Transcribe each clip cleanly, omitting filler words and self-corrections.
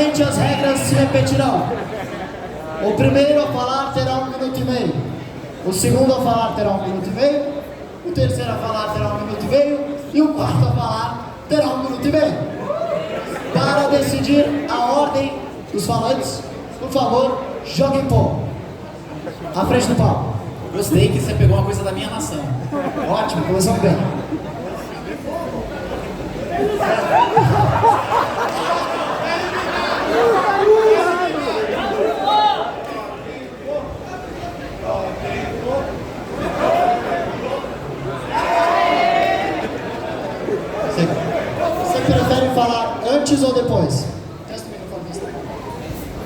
Primeiramente, as regras se repetirão. O primeiro a falar terá 1 minuto e meio. O segundo a falar terá 1 minuto e meio. O terceiro a falar terá 1 minuto e meio. E o quarto a falar terá 1 minuto e meio. Para decidir a ordem dos falantes, por favor, joguem pó. À frente do palco. Gostei que você pegou uma coisa da minha nação. Ótimo, começamos bem. Você prefere falar antes ou depois?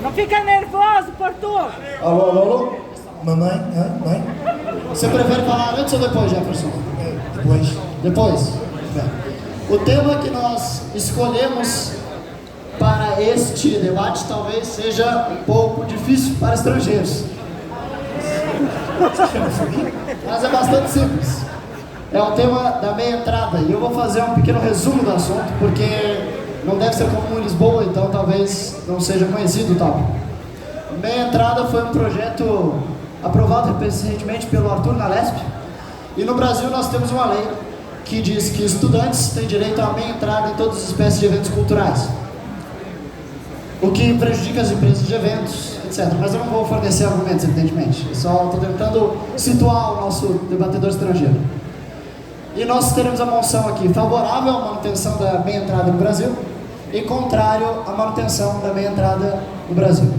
Não fica nervoso, Porto! Alô, alô, alô? Mamãe? Mãe? Você prefere falar antes ou depois, Jefferson? Depois. Depois? Bem. O tema que nós escolhemos para este debate talvez seja um pouco difícil para estrangeiros. Mas é bastante simples. É o tema da meia entrada e eu vou fazer um pequeno resumo do assunto porque não deve ser comum em Lisboa, então talvez não seja conhecido o tópico. Meia entrada foi um projeto aprovado recentemente pelo Arthur na Lesp e no Brasil nós temos uma lei que diz que estudantes têm direito a meia entrada em todas as espécies de eventos culturais, o que prejudica as empresas de eventos, etc. Mas eu não vou fornecer argumentos, evidentemente, eu só estou tentando situar o nosso debatedor estrangeiro. E nós teremos a moção aqui favorável à manutenção da meia entrada no Brasil e contrário à manutenção da meia entrada no Brasil.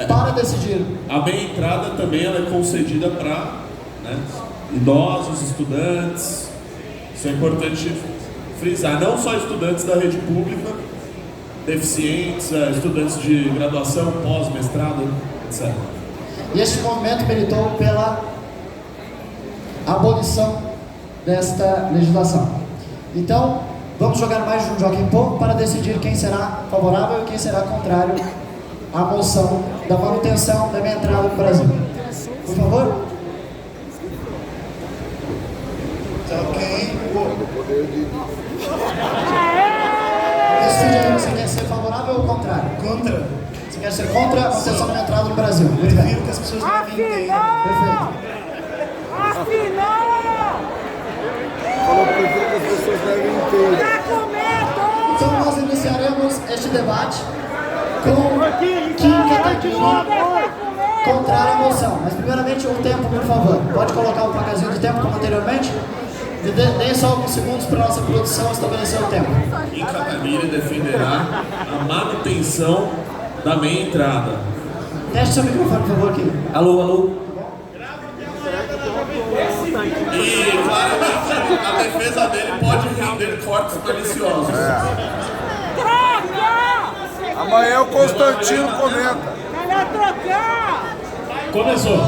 Para decidir. A meia entrada também ela é concedida para idosos, estudantes. Isso é importante frisar. Não só estudantes da rede pública, deficientes, estudantes de graduação, pós-mestrado, etc. E este movimento militou pela abolição desta legislação. Então, vamos jogar mais de um jogo em pouco para decidir quem será favorável e quem será contrário à moção da manutenção da meia entrada no Brasil. Por favor. Decide aí, você quer ser favorável ou contrário? Contra. Você quer ser contra a manutenção da meia entrada no Brasil? Muito bem. Que as pessoas não entendem. Perfeito. Afinal! Falou que as pessoas devem entender. Tá com medo! Então nós iniciaremos este debate com Kim Kataguiri contrário à moção. Mas primeiramente o tempo, por favor. Pode colocar o placazinho de tempo como anteriormente. Deem só alguns segundos para a nossa produção estabelecer o tempo. Kim Kataguiri defenderá a manutenção da meia entrada. Teste seu microfone, por favor, Kim. Alô, alô. E claramente a defesa dele pode render cortes maliciosos. Troca! Amanhã o Constantino comenta. Melhor trocar! Começou.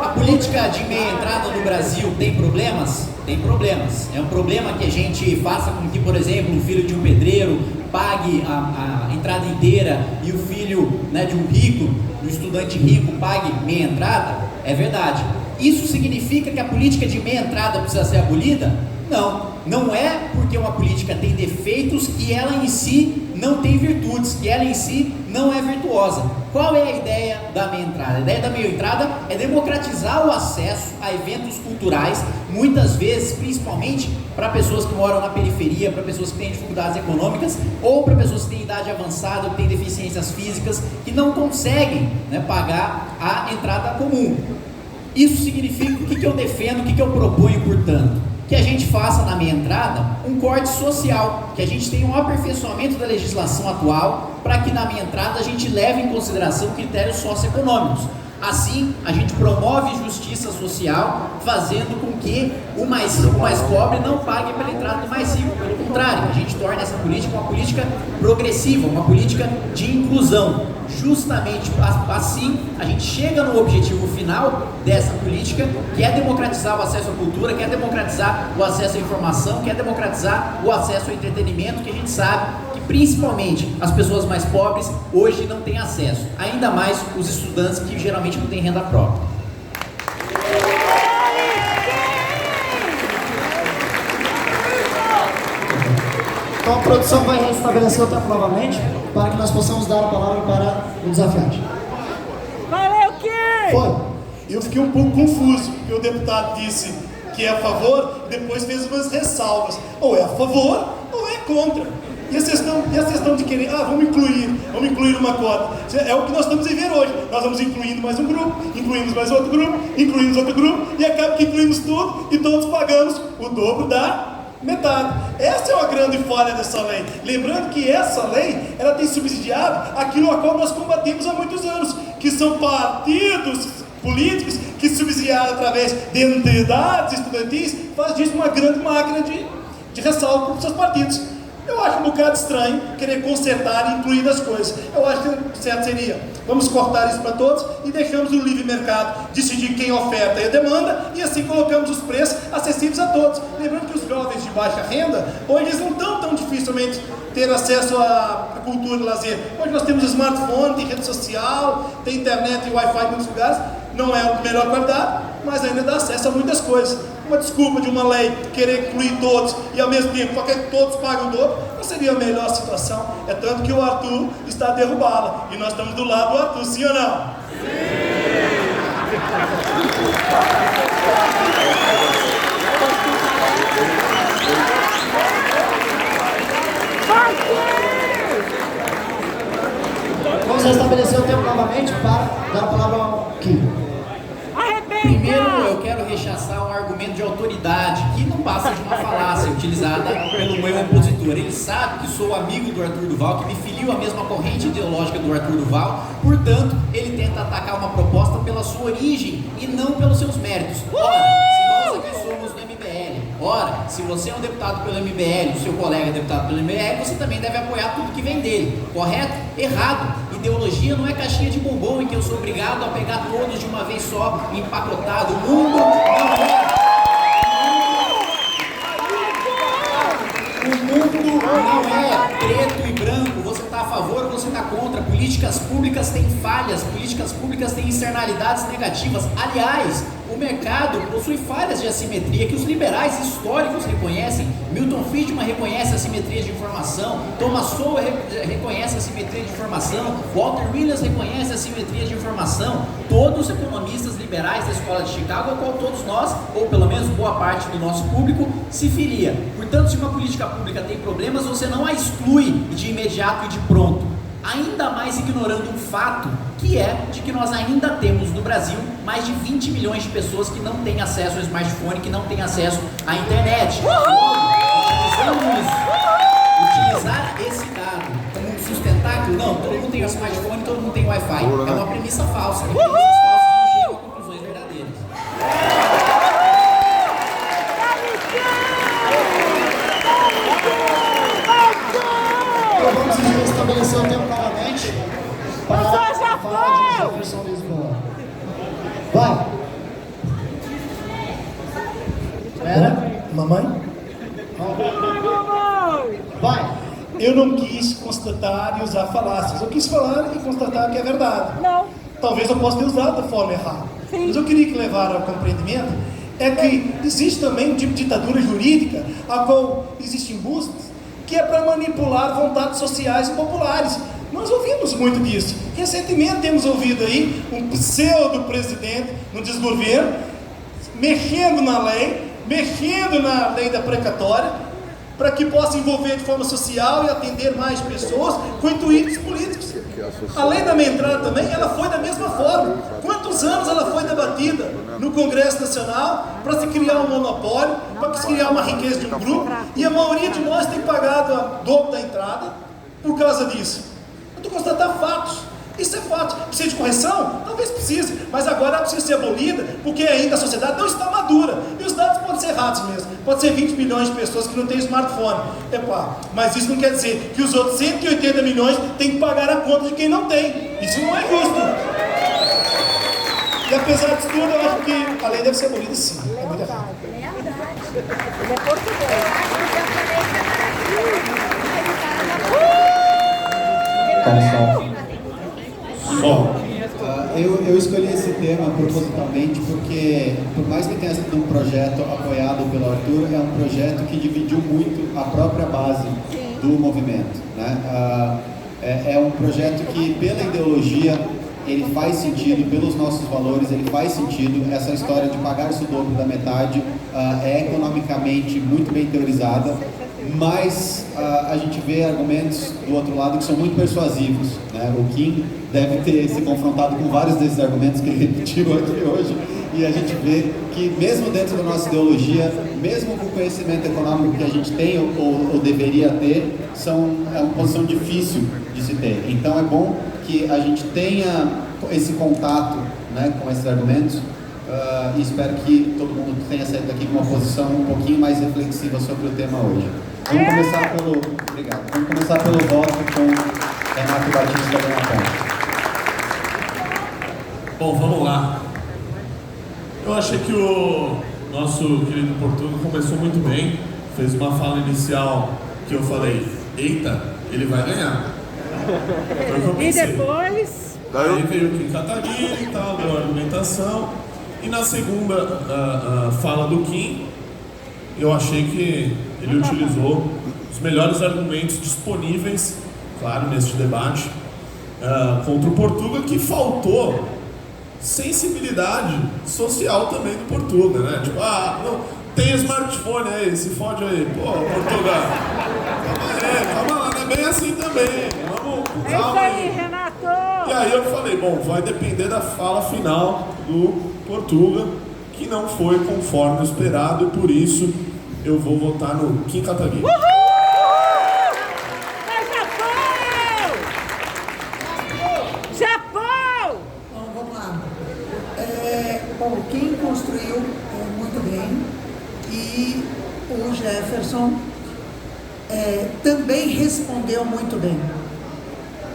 A política de meia entrada no Brasil tem problemas? Tem problemas. É um problema que a gente faça com que, por exemplo, o filho de um pedreiro pague a entrada inteira e o filho de um rico, um estudante rico, pague meia entrada? É verdade. Isso significa que a política de meia entrada precisa ser abolida? Não. Não é porque uma política tem defeitos que ela em si não tem virtudes, que ela em si não é virtuosa. Qual é a ideia da meia entrada? A ideia da meia entrada é democratizar o acesso a eventos culturais, muitas vezes, principalmente para pessoas que moram na periferia, para pessoas que têm dificuldades econômicas ou para pessoas que têm idade avançada, que têm deficiências físicas, que não conseguem pagar a entrada comum. Isso significa o que eu defendo, o que eu proponho, portanto? Que a gente faça na meia entrada um corte social, que a gente tenha um aperfeiçoamento da legislação atual para que na meia entrada a gente leve em consideração critérios socioeconômicos. Assim, a gente promove justiça social, fazendo com que o mais rico, o mais pobre não pague pela entrada do mais rico. Pelo contrário, a gente torna essa política uma política progressiva, uma política de inclusão. Justamente assim, a gente chega no objetivo final dessa política, que é democratizar o acesso à cultura, que é democratizar o acesso à informação, que é democratizar o acesso ao entretenimento, que a gente sabe que principalmente as pessoas mais pobres hoje não têm acesso, ainda mais os estudantes que geralmente não têm renda própria. Então a produção vai restabelecer o tempo novamente para que nós possamos dar a palavra para o desafiante. Valeu, quê? Foi. Eu fiquei um pouco confuso, porque o deputado disse que é a favor e depois fez umas ressalvas. Ou é a favor ou é contra. E a questão de querer, vamos incluir uma cota. É o que nós estamos a ver hoje. Nós vamos incluindo mais um grupo, incluímos mais outro grupo, incluímos outro grupo, e acaba que incluímos tudo e todos pagamos o dobro da metade. Essa é uma grande falha dessa lei. Lembrando que essa lei, ela tem subsidiado aquilo a qual nós combatemos há muitos anos, que são partidos políticos que subsidiaram através de entidades estudantis, faz disso uma grande máquina de ressalto para os seus partidos. Eu acho um bocado estranho querer consertar e incluir as coisas. Eu acho que o certo seria, vamos cortar isso para todos e deixamos o livre mercado decidir quem oferta e a demanda, e assim colocamos os preços acessíveis a todos. Lembrando que os jovens de baixa renda, hoje eles não estão tão dificilmente ter acesso à cultura e lazer. Hoje nós temos smartphone, tem rede social, tem internet e Wi-Fi em muitos lugares. Não é a melhor qualidade, mas ainda dá acesso a muitas coisas. Uma desculpa de uma lei querer incluir todos e ao mesmo tempo quer que todos paguem o dobro, não seria a melhor situação. É tanto que o Arthur está a derrubá-la. E nós estamos do lado do Arthur, sim ou não? Vamos restabelecer o tempo novamente para dar a palavra ao Kim. Primeiro, eu quero rechaçar um argumento de autoridade que não passa de uma falácia utilizada pelo meu opositor. Ele sabe que sou amigo do Arthur Duval, que me filio à mesma corrente ideológica do Arthur Duval, portanto, ele tenta atacar uma proposta pela sua origem e não pelos seus méritos. Ora, se nós aqui somos do MBL, ora, se você é um deputado pelo MBL, o seu colega é deputado pelo MBL, você também deve apoiar tudo que vem dele, correto? Errado. Ideologia não é caixinha de bombom em que eu sou obrigado a pegar todos de uma vez só, empacotado. O mundo não é. O mundo não é preto e branco. Você está a favor ou você está contra. Políticas públicas têm falhas, políticas públicas têm externalidades negativas. Aliás, o mercado possui falhas de assimetria que os liberais históricos reconhecem. Milton Friedman reconhece a assimetria de informação, Thomas Sowell reconhece a assimetria de informação, Walter Williams reconhece a assimetria de informação. Todos os economistas liberais da Escola de Chicago, ao qual todos nós, ou pelo menos boa parte do nosso público, se filia. Portanto, se uma política pública tem problemas, você não a exclui de imediato e de pronto. Ainda mais ignorando um fato, que é de que nós ainda temos no Brasil mais de 20 milhões de pessoas que não têm acesso ao smartphone, que não têm acesso à internet. Utilizar esse dado como um sustentáculo, não, todo mundo tem smartphone, todo mundo tem Wi-Fi. É uma premissa falsa. Premissas falsas não chegam a conclusões verdadeiras. Vamos restabelecer o tempo novamente para falar de desafiação de Lisboa. Vai! Espera. Mamãe? Vai! Eu não quis constatar e usar falácias. Eu quis falar e constatar que é verdade. Não. Talvez eu possa ter usado da forma errada. Sim. Mas eu queria que levar ao compreendimento é que existe também um tipo de ditadura jurídica a qual existem buscas que é para manipular vontades sociais e populares. Nós ouvimos muito disso. Recentemente temos ouvido aí um pseudo-presidente no desgoverno mexendo na lei da precatória para que possa envolver de forma social e atender mais pessoas com intuitos políticos. A lei da meia entrada também, ela foi da mesma forma. Quantos anos ela foi debatida no Congresso Nacional para se criar um monopólio, para se criar uma riqueza de um grupo, e a maioria de nós tem pagado a dobro da entrada por causa disso. Eu estou constatando fatos. Isso é fato. Precisa de correção? Talvez precise, mas agora ela precisa ser abolida, porque ainda a sociedade não está madura. E os dados podem ser errados mesmo. Pode ser 20 milhões de pessoas que não têm smartphone. Mas isso não quer dizer que os outros 180 milhões têm que pagar a conta de quem não tem. Isso não é justo. E apesar disso tudo, eu acho que a lei deve ser abolida sim. É muito errado. Ele é português. Eu escolhi esse tema propositalmente porque, por mais que tenha sido um projeto apoiado pelo Arthur, é um projeto que dividiu muito a própria base do movimento, né? É um projeto que, pela ideologia, ele faz sentido, pelos nossos valores, ele faz sentido. Essa história de pagar-se o dobro da metade é economicamente muito bem teorizada, mas a gente vê argumentos do outro lado que são muito persuasivos, né? O Kim deve ter se confrontado com vários desses argumentos que ele repetiu aqui hoje, e a gente vê que mesmo dentro da nossa ideologia, mesmo com o conhecimento econômico que a gente tem ou deveria ter, é uma posição difícil de se ter. Então é bom que a gente tenha esse contato, né, com esses argumentos, e espero que todo mundo tenha saído daqui com uma posição um pouquinho mais reflexiva sobre o tema hoje. Vamos começar pelo voto com Renato Batista da Ponte. Bom, vamos lá. Eu achei que o nosso querido Portuga começou muito bem, fez uma fala inicial que eu falei, eita, ele vai ganhar. Foi o que eu E pensei. depois? Aí veio o Kim Kataguiri e tal, deu a argumentação. E na segunda fala do Kim, eu achei que ele utilizou os melhores argumentos disponíveis, claro, neste debate, contra o Portuga, que faltou sensibilidade social também do Portuga, né? Tipo, não, tem smartphone aí, se fode aí. Pô, Portuga, calma lá, não é bem assim também. Vamos com É isso calma aí, Renato! E aí eu falei, bom, vai depender da fala final do Portuga, que não foi conforme o esperado, e por isso eu vou votar no Kim Kataguiri. Vai, Japão! Japão! Então, vamos lá. Bom, o Kim construiu muito bem e o Jefferson também respondeu muito bem.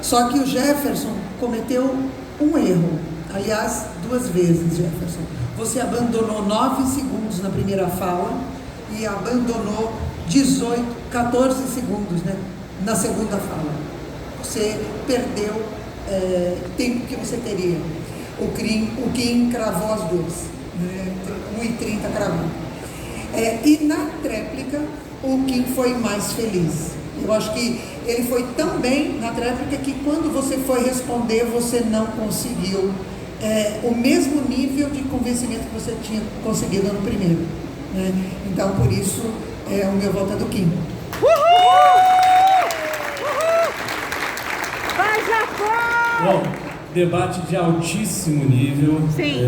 Só que o Jefferson cometeu um erro. Aliás, 2 vezes, Jefferson. Você abandonou 9 segundos na primeira fala e abandonou 14 segundos, né, na segunda fala. Você perdeu tempo que você teria. O Kim cravou as 2, né, 1h30 cravou. E na tréplica, o Kim foi mais feliz. Eu acho que ele foi tão bem na tréplica que quando você foi responder, você não conseguiu o mesmo nível de convencimento que você tinha conseguido no primeiro, né? Então, por isso, o meu voto é do Kim. Vai, Japão! Bom, debate de altíssimo nível, Sim,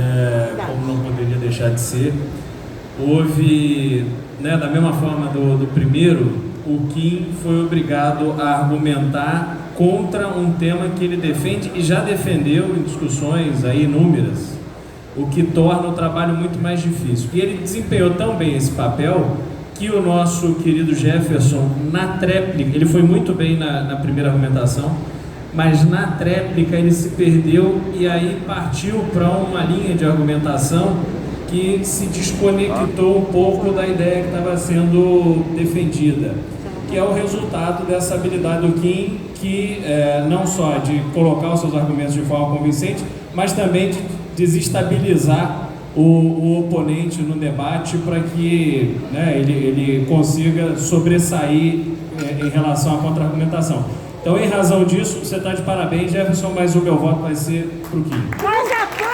como não poderia deixar de ser. Houve, né, da mesma forma do primeiro, o Kim foi obrigado a argumentar contra um tema que ele defende e já defendeu em discussões aí inúmeras, o que torna o trabalho muito mais difícil. E ele desempenhou tão bem esse papel que o nosso querido Jefferson, na tréplica, ele foi muito bem na primeira argumentação, mas na tréplica ele se perdeu e aí partiu para uma linha de argumentação que se desconectou um pouco da ideia que estava sendo defendida, que é o resultado dessa habilidade do Kim, que não só de colocar os seus argumentos de forma convincente, mas também de desestabilizar o oponente no debate para que, né, ele consiga sobressair em relação à contra-argumentação. Então, em razão disso, você está de parabéns, Jefferson, mas o meu voto vai ser para o Kim. Vai, Japão!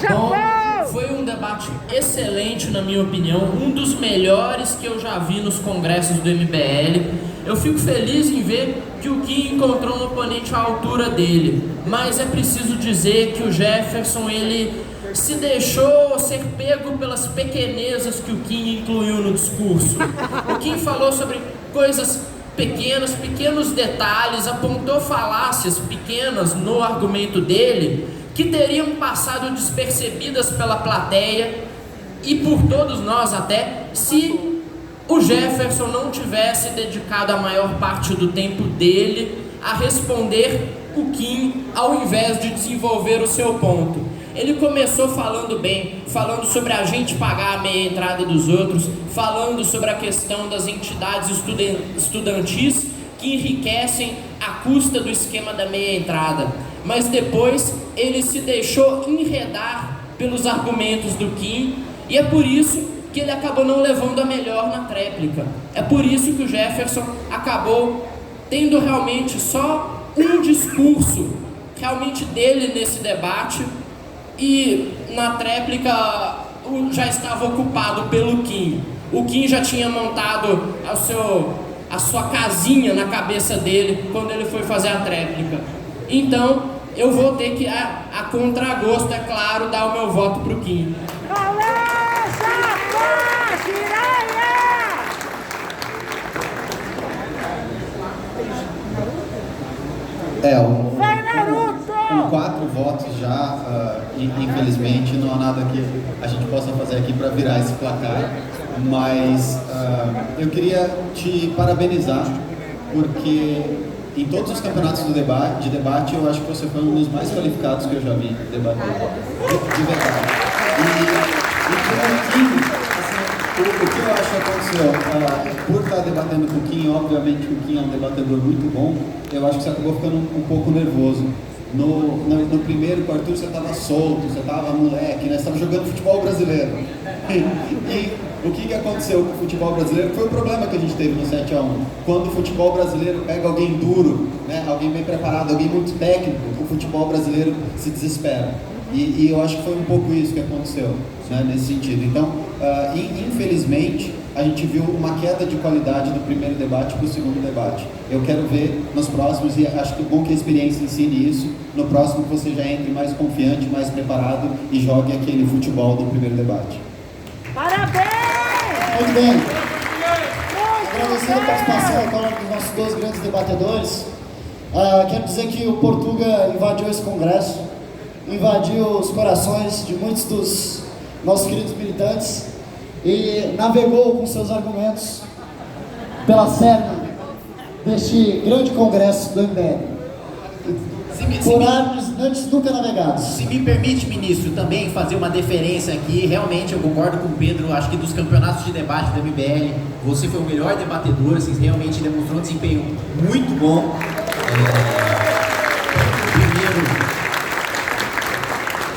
Bom, Japão! foi um debate excelente, na minha opinião, um dos melhores que eu já vi nos congressos do MBL. Eu fico feliz em ver que o Kim encontrou um oponente à altura dele, mas é preciso dizer que o Jefferson, ele se deixou ser pego pelas pequenezas que o Kim incluiu no discurso. O Kim falou sobre coisas pequenas, pequenos detalhes, apontou falácias pequenas no argumento dele, que teriam passado despercebidas pela plateia e por todos nós até, se o Jefferson não tivesse dedicado a maior parte do tempo dele a responder o Kim, ao invés de desenvolver o seu ponto. Ele começou falando bem, falando sobre a gente pagar a meia entrada dos outros, falando sobre a questão das entidades estudantis que enriquecem à custa do esquema da meia entrada, mas depois ele se deixou enredar pelos argumentos do Kim, e é por isso que ele acabou não levando a melhor na tréplica. É por isso que o Jefferson acabou tendo realmente só um discurso realmente dele nesse debate, e na tréplica já estava ocupado pelo Kim. O Kim já tinha montado a sua casinha na cabeça dele quando ele foi fazer a tréplica. Então eu vou ter que, a contragosto, é claro, dar o meu voto pro Kim. Com 4 votos já, infelizmente, não há nada que a gente possa fazer aqui para virar esse placar, mas eu queria te parabenizar, porque em todos os campeonatos de debate, eu acho que você foi um dos mais qualificados que eu já vi debater, de verdade. O que eu acho que aconteceu, por estar debatendo com o Kim, obviamente o Kim é um debatedor muito bom, eu acho que você acabou ficando um pouco nervoso. No primeiro, com o Arthur, você estava solto, você estava moleque, né? Você estava jogando futebol brasileiro. E o que aconteceu com o futebol brasileiro? Foi o problema que a gente teve no 7-1. Quando o futebol brasileiro pega alguém duro, né? Alguém bem preparado, alguém muito técnico, o futebol brasileiro se desespera. E eu acho que foi um pouco isso que aconteceu, né, nesse sentido. Então, infelizmente, a gente viu uma queda de qualidade do primeiro debate para o segundo debate. Eu quero ver nos próximos, e acho que é bom que a experiência ensine isso, no próximo que você já entre mais confiante, mais preparado e jogue aquele futebol do primeiro debate. Parabéns! Muito bem. Agradecendo a participação agora dos nossos 2 grandes debatedores, quero dizer que o Portuga invadiu esse congresso, invadiu os corações de muitos dos nossos queridos militantes e navegou com seus argumentos pela cena deste grande congresso do MBL. Por antes nunca navegados. Se me permite, ministro, também fazer uma deferência aqui, realmente eu concordo com o Pedro, acho que dos campeonatos de debate do MBL, você foi o melhor debatedor, você realmente demonstrou um desempenho muito bom.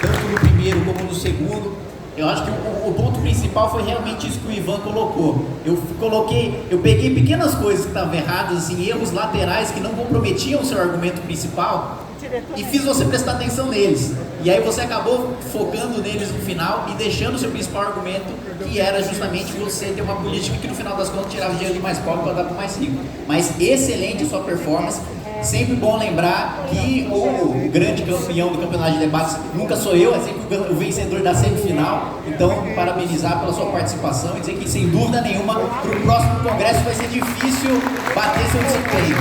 Tanto no primeiro como no segundo. Eu acho que o ponto principal foi realmente isso que o Ivan colocou. Eu peguei pequenas coisas que estavam erradas, assim, erros laterais que não comprometiam o seu argumento principal e fiz você prestar atenção neles. E aí você acabou focando neles no final e deixando o seu principal argumento, que era justamente você ter uma política que no final das contas tirava dinheiro de mais pobre para dar para o mais rico. Mas excelente sua performance. Sempre bom lembrar que o grande campeão do campeonato de debates nunca sou eu, é sempre o vencedor da semifinal. Então, parabenizar pela sua participação e dizer que, sem dúvida nenhuma, para o próximo congresso vai ser difícil bater seu desempenho.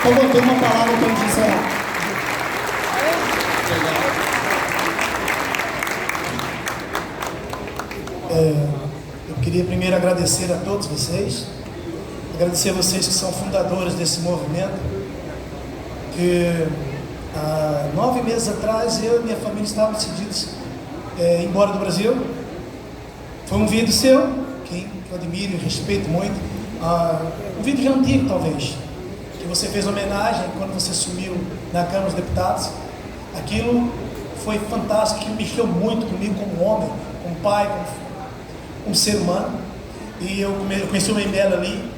Eu vou ter uma palavra para a gente encerrar. Eu queria primeiro agradecer a todos vocês, agradecer a vocês que são fundadores desse movimento, que há 9 meses atrás eu e minha família estavam decididos ir embora do Brasil. Foi um vídeo seu, que eu admiro e respeito muito, um vídeo já antigo talvez, que você fez homenagem quando você sumiu na Câmara dos Deputados. Aquilo foi fantástico, que mexeu muito comigo como homem, como pai, como ser humano. E eu conheci o MBL ali,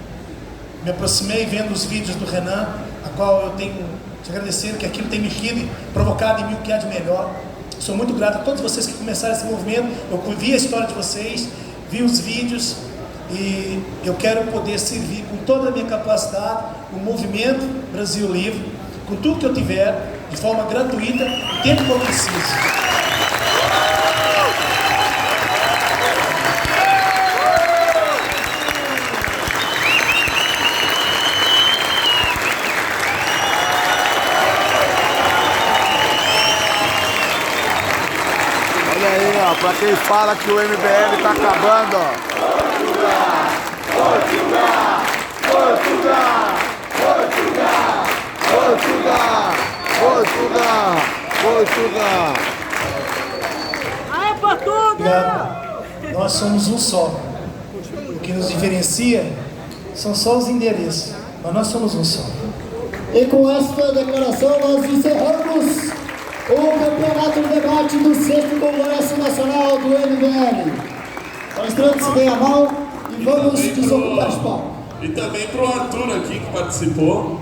me aproximei vendo os vídeos do Renan, a qual eu tenho te agradecer, que aquilo tem mexido e provocado em mim o que há de melhor. Sou muito grato a todos vocês que começaram esse movimento. Eu vi a história de vocês, vi os vídeos e eu quero poder servir com toda a minha capacidade o movimento Brasil Livre, com tudo que eu tiver, de forma gratuita, o tempo que eu preciso. Pra quem fala que o MBL tá acabando, ó. Portugal! Portugal! Portugal! Portugal! Portugal! Portugal! Aê, Portugal! Obrigado. Nós somos um só. O que nos diferencia são só os endereços, mas nós somos um só. E com esta declaração nós encerramos o campeonato de debate do 6º Congresso Nacional do MBL. Palestrantes, deem a mão e vamos desocupar espaço. E também para o Arthur aqui que participou.